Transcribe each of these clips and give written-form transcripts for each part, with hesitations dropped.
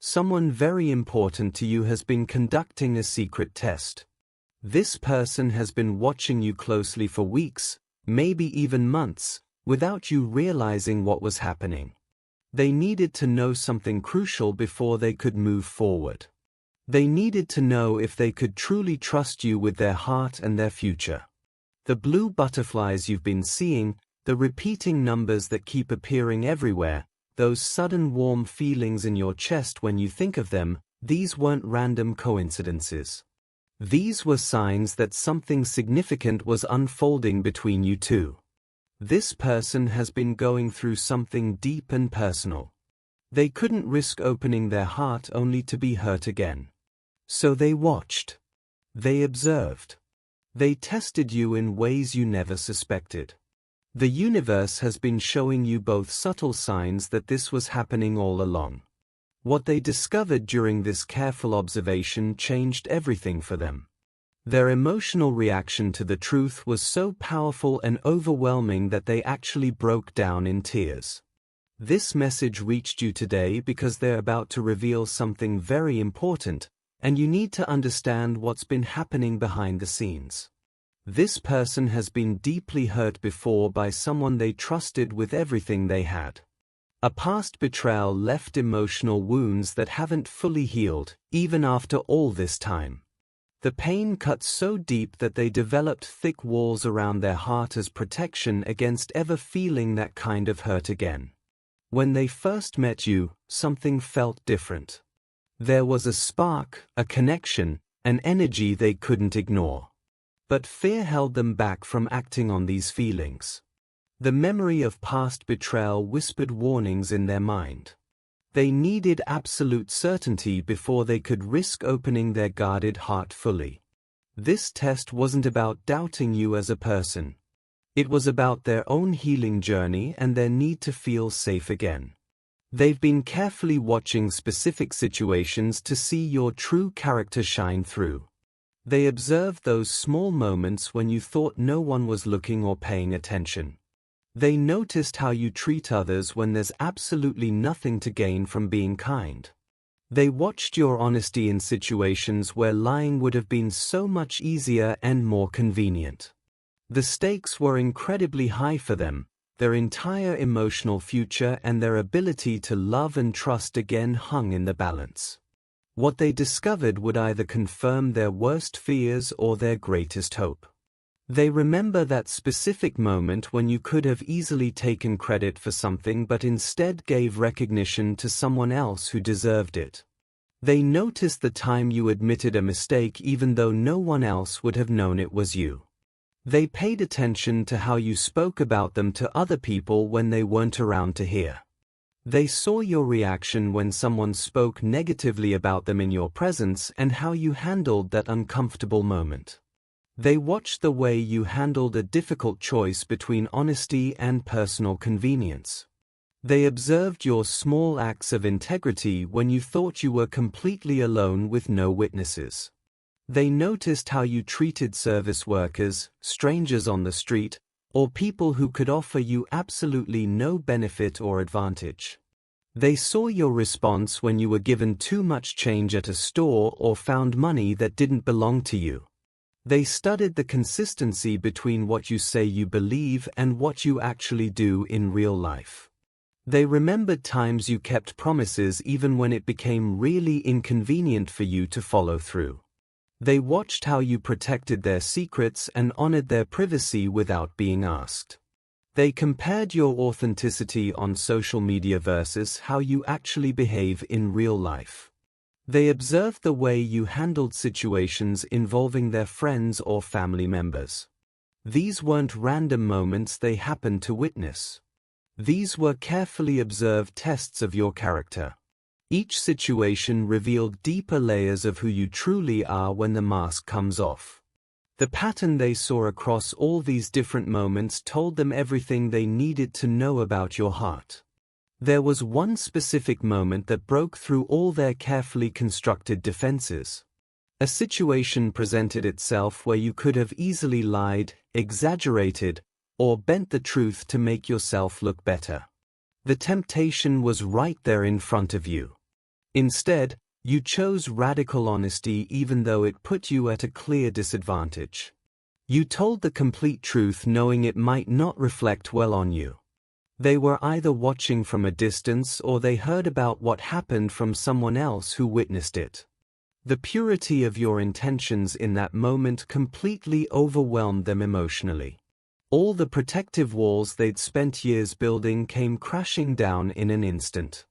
Someone very important to you has been conducting a secret test. This person has been watching you closely for weeks, maybe even months, without you realizing what was happening. They needed to know something crucial before they could move forward. They needed to know if they could truly trust you with their heart and their future. The blue butterflies you've been seeing, the repeating numbers that keep appearing everywhere, those sudden warm feelings in your chest when you think of them, these weren't random coincidences. These were signs that something significant was unfolding between you two. This person has been going through something deep and personal. They couldn't risk opening their heart only to be hurt again. So they watched. They observed. They tested you in ways you never suspected. The universe has been showing you both subtle signs that this was happening all along. What they discovered during this careful observation changed everything for them. Their emotional reaction to the truth was so powerful and overwhelming that they actually broke down in tears. This message reached you today because they're about to reveal something very important, and you need to understand what's been happening behind the scenes. This person has been deeply hurt before by someone they trusted with everything they had. A past betrayal left emotional wounds that haven't fully healed, even after all this time. The pain cut so deep that they developed thick walls around their heart as protection against ever feeling that kind of hurt again. When they first met you, something felt different. There was a spark, a connection, an energy they couldn't ignore. But fear held them back from acting on these feelings. The memory of past betrayal whispered warnings in their mind. They needed absolute certainty before they could risk opening their guarded heart fully. This test wasn't about doubting you as a person. It was about their own healing journey and their need to feel safe again. They've been carefully watching specific situations to see your true character shine through. They observed those small moments when you thought no one was looking or paying attention. They noticed how you treat others when there's absolutely nothing to gain from being kind. They watched your honesty in situations where lying would have been so much easier and more convenient. The stakes were incredibly high for them. Their entire emotional future and their ability to love and trust again hung in the balance. What they discovered would either confirm their worst fears or their greatest hope. They remember that specific moment when you could have easily taken credit for something but instead gave recognition to someone else who deserved it. They noticed the time you admitted a mistake even though no one else would have known it was you. They paid attention to how you spoke about them to other people when they weren't around to hear. They saw your reaction when someone spoke negatively about them in your presence and how you handled that uncomfortable moment. They watched the way you handled a difficult choice between honesty and personal convenience. They observed your small acts of integrity when you thought you were completely alone with no witnesses. They noticed how you treated service workers, strangers on the street, or people who could offer you absolutely no benefit or advantage. They saw your response when you were given too much change at a store or found money that didn't belong to you. They studied the consistency between what you say you believe and what you actually do in real life. They remembered times you kept promises even when it became really inconvenient for you to follow through. They watched how you protected their secrets and honored their privacy without being asked. They compared your authenticity on social media versus how you actually behave in real life. They observed the way you handled situations involving their friends or family members. These weren't random moments they happened to witness. These were carefully observed tests of your character. Each situation revealed deeper layers of who you truly are when the mask comes off. The pattern they saw across all these different moments told them everything they needed to know about your heart. There was one specific moment that broke through all their carefully constructed defenses. A situation presented itself where you could have easily lied, exaggerated, or bent the truth to make yourself look better. The temptation was right there in front of you. Instead, you chose radical honesty even though it put you at a clear disadvantage. You told the complete truth knowing it might not reflect well on you. They were either watching from a distance or they heard about what happened from someone else who witnessed it. The purity of your intentions in that moment completely overwhelmed them emotionally. All the protective walls they'd spent years building came crashing down in an instant.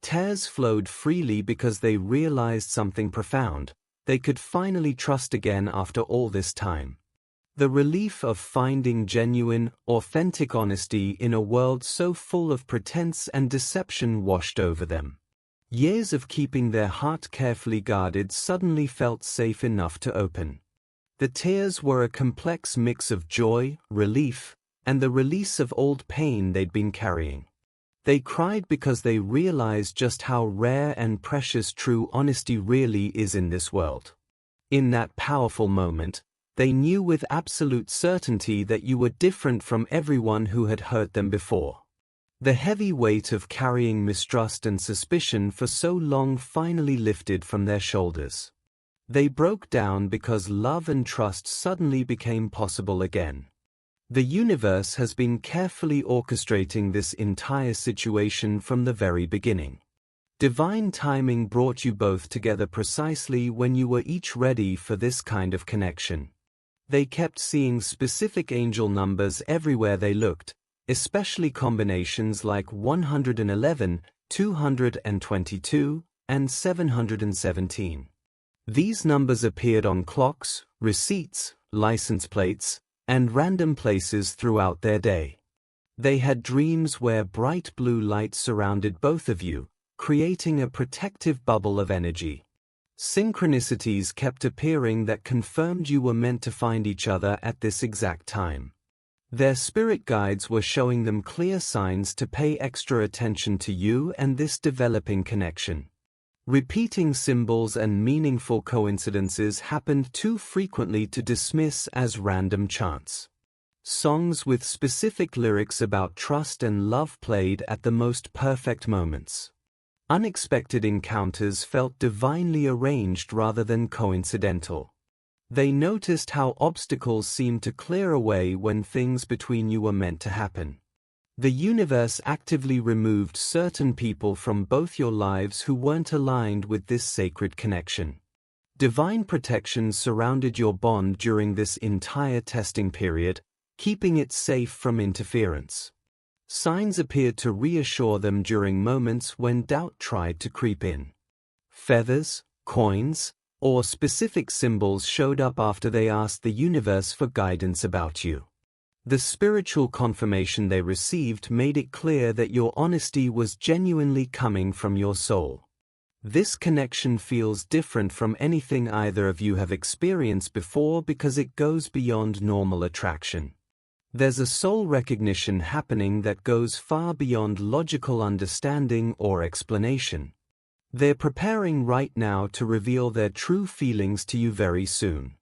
Tears flowed freely because they realized something profound. They could finally trust again after all this time. The relief of finding genuine, authentic honesty in a world so full of pretense and deception washed over them. Years of keeping their heart carefully guarded suddenly felt safe enough to open. The tears were a complex mix of joy, relief, and the release of old pain they'd been carrying. They cried because they realized just how rare and precious true honesty really is in this world. In that powerful moment, they knew with absolute certainty that you were different from everyone who had hurt them before. The heavy weight of carrying mistrust and suspicion for so long finally lifted from their shoulders. They broke down because love and trust suddenly became possible again. The universe has been carefully orchestrating this entire situation from the very beginning. Divine timing brought you both together precisely when you were each ready for this kind of connection. They kept seeing specific angel numbers everywhere they looked, especially combinations like 111, 222, and 717. These numbers appeared on clocks, receipts, license plates, and random places throughout their day. They had dreams where bright blue light surrounded both of you, creating a protective bubble of energy. Synchronicities kept appearing that confirmed you were meant to find each other at this exact time. Their spirit guides were showing them clear signs to pay extra attention to you and this developing connection. Repeating symbols and meaningful coincidences happened too frequently to dismiss as random chance. Songs with specific lyrics about trust and love played at the most perfect moments. Unexpected encounters felt divinely arranged rather than coincidental. They noticed how obstacles seemed to clear away when things between you were meant to happen. The universe actively removed certain people from both your lives who weren't aligned with this sacred connection. Divine protection surrounded your bond during this entire testing period, keeping it safe from interference. Signs appeared to reassure them during moments when doubt tried to creep in. Feathers, coins, or specific symbols showed up after they asked the universe for guidance about you. The spiritual confirmation they received made it clear that your honesty was genuinely coming from your soul. This connection feels different from anything either of you have experienced before because it goes beyond normal attraction. There's a soul recognition happening that goes far beyond logical understanding or explanation. They're preparing right now to reveal their true feelings to you very soon.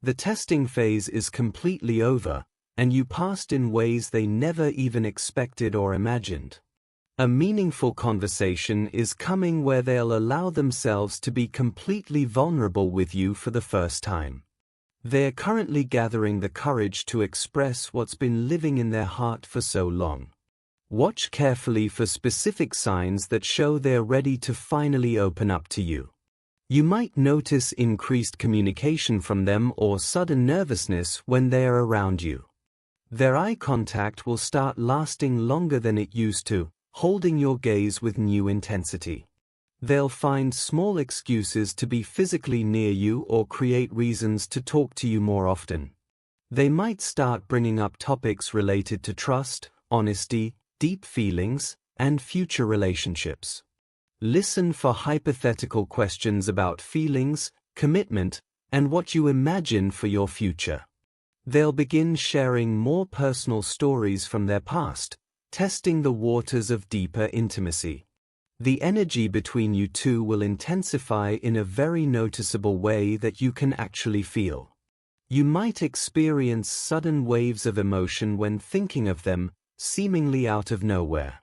The testing phase is completely over, and you passed in ways they never even expected or imagined. A meaningful conversation is coming where they'll allow themselves to be completely vulnerable with you for the first time. They're currently gathering the courage to express what's been living in their heart for so long. Watch carefully for specific signs that show they're ready to finally open up to you. You might notice increased communication from them or sudden nervousness when they're around you. Their eye contact will start lasting longer than it used to, holding your gaze with new intensity. They'll find small excuses to be physically near you or create reasons to talk to you more often. They might start bringing up topics related to trust, honesty, deep feelings, and future relationships. Listen for hypothetical questions about feelings, commitment, and what you imagine for your future. They'll begin sharing more personal stories from their past, testing the waters of deeper intimacy. The energy between you two will intensify in a very noticeable way that you can actually feel. You might experience sudden waves of emotion when thinking of them, seemingly out of nowhere.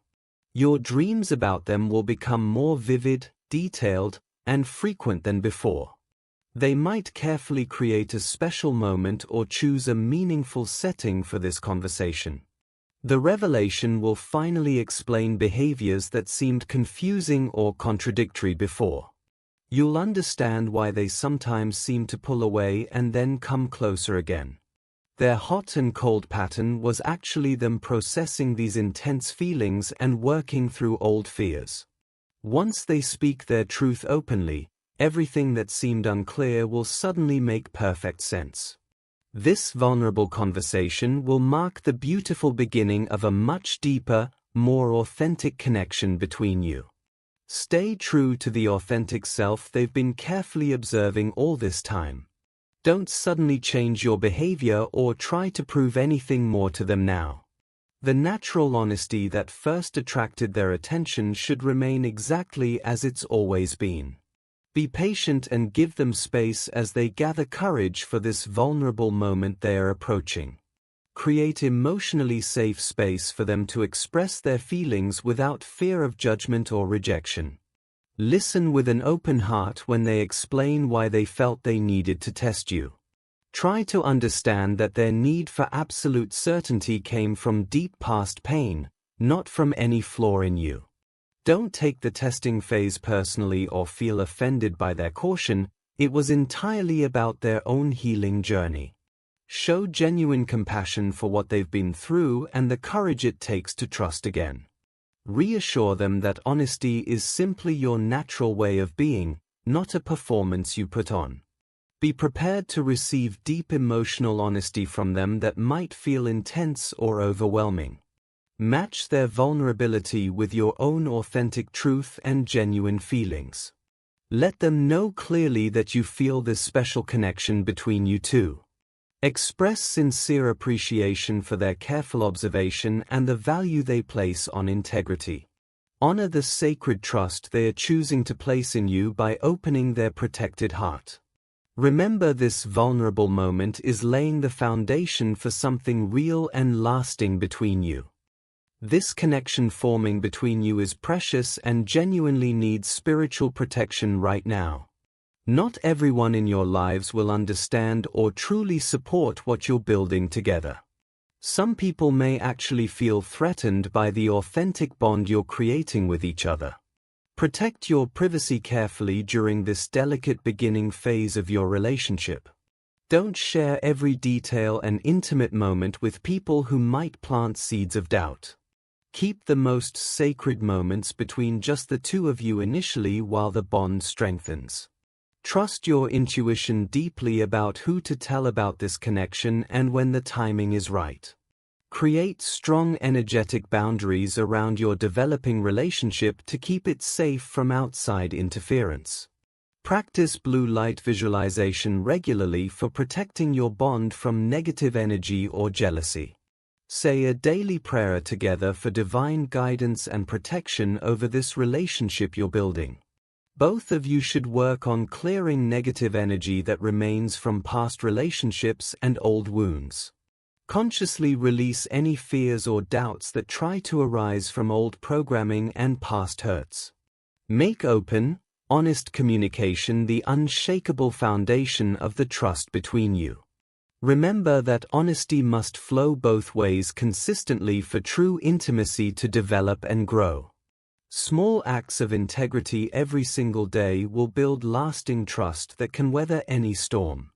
Your dreams about them will become more vivid, detailed, and frequent than before. They might carefully create a special moment or choose a meaningful setting for this conversation. The revelation will finally explain behaviors that seemed confusing or contradictory before. You'll understand why they sometimes seem to pull away and then come closer again. Their hot and cold pattern was actually them processing these intense feelings and working through old fears. Once they speak their truth openly, everything that seemed unclear will suddenly make perfect sense. This vulnerable conversation will mark the beautiful beginning of a much deeper, more authentic connection between you. Stay true to the authentic self they've been carefully observing all this time. Don't suddenly change your behavior or try to prove anything more to them now. The natural honesty that first attracted their attention should remain exactly as it's always been. Be patient and give them space as they gather courage for this vulnerable moment they are approaching. Create emotionally safe space for them to express their feelings without fear of judgment or rejection. Listen with an open heart when they explain why they felt they needed to test you. Try to understand that their need for absolute certainty came from deep past pain, not from any flaw in you. Don't take the testing phase personally or feel offended by their caution. It was entirely about their own healing journey. Show genuine compassion for what they've been through and the courage it takes to trust again. Reassure them that honesty is simply your natural way of being, not a performance you put on. Be prepared to receive deep emotional honesty from them that might feel intense or overwhelming. Match their vulnerability with your own authentic truth and genuine feelings. Let them know clearly that you feel this special connection between you two. Express sincere appreciation for their careful observation and the value they place on integrity. Honor the sacred trust they are choosing to place in you by opening their protected heart. Remember, this vulnerable moment is laying the foundation for something real and lasting between you. This connection forming between you is precious and genuinely needs spiritual protection right now. Not everyone in your lives will understand or truly support what you're building together. Some people may actually feel threatened by the authentic bond you're creating with each other. Protect your privacy carefully during this delicate beginning phase of your relationship. Don't share every detail and intimate moment with people who might plant seeds of doubt. Keep the most sacred moments between just the two of you initially while the bond strengthens. Trust your intuition deeply about who to tell about this connection and when the timing is right. Create strong energetic boundaries around your developing relationship to keep it safe from outside interference. Practice blue light visualization regularly for protecting your bond from negative energy or jealousy. Say a daily prayer together for divine guidance and protection over this relationship you're building. Both of you should work on clearing negative energy that remains from past relationships and old wounds. Consciously release any fears or doubts that try to arise from old programming and past hurts. Make open, honest communication the unshakable foundation of the trust between you. Remember that honesty must flow both ways consistently for true intimacy to develop and grow. Small acts of integrity every single day will build lasting trust that can weather any storm.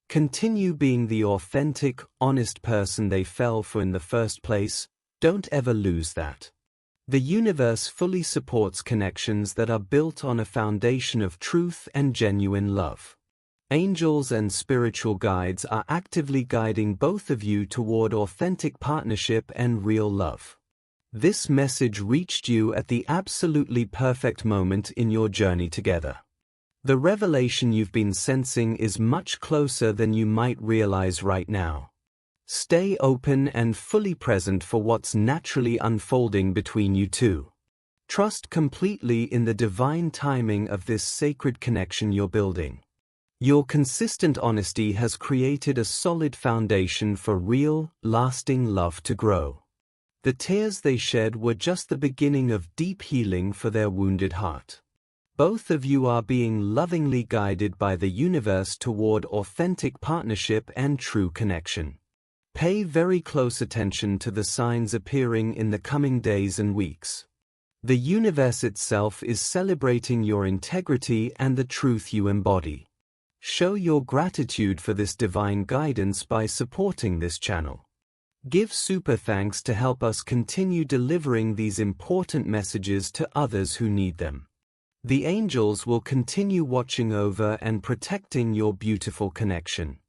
Continue being the authentic, honest person they fell for in the first place. Don't ever lose that. The universe fully supports connections that are built on a foundation of truth and genuine love. Angels and spiritual guides are actively guiding both of you toward authentic partnership and real love. This message reached you at the absolutely perfect moment in your journey together. The revelation you've been sensing is much closer than you might realize right now. Stay open and fully present for what's naturally unfolding between you two. Trust completely in the divine timing of this sacred connection you're building. Your consistent honesty has created a solid foundation for real, lasting love to grow. The tears they shed were just the beginning of deep healing for their wounded heart. Both of you are being lovingly guided by the universe toward authentic partnership and true connection. Pay very close attention to the signs appearing in the coming days and weeks. The universe itself is celebrating your integrity and the truth you embody. Show your gratitude for this divine guidance by supporting this channel. Give super thanks to help us continue delivering these important messages to others who need them. The angels will continue watching over and protecting your beautiful connection.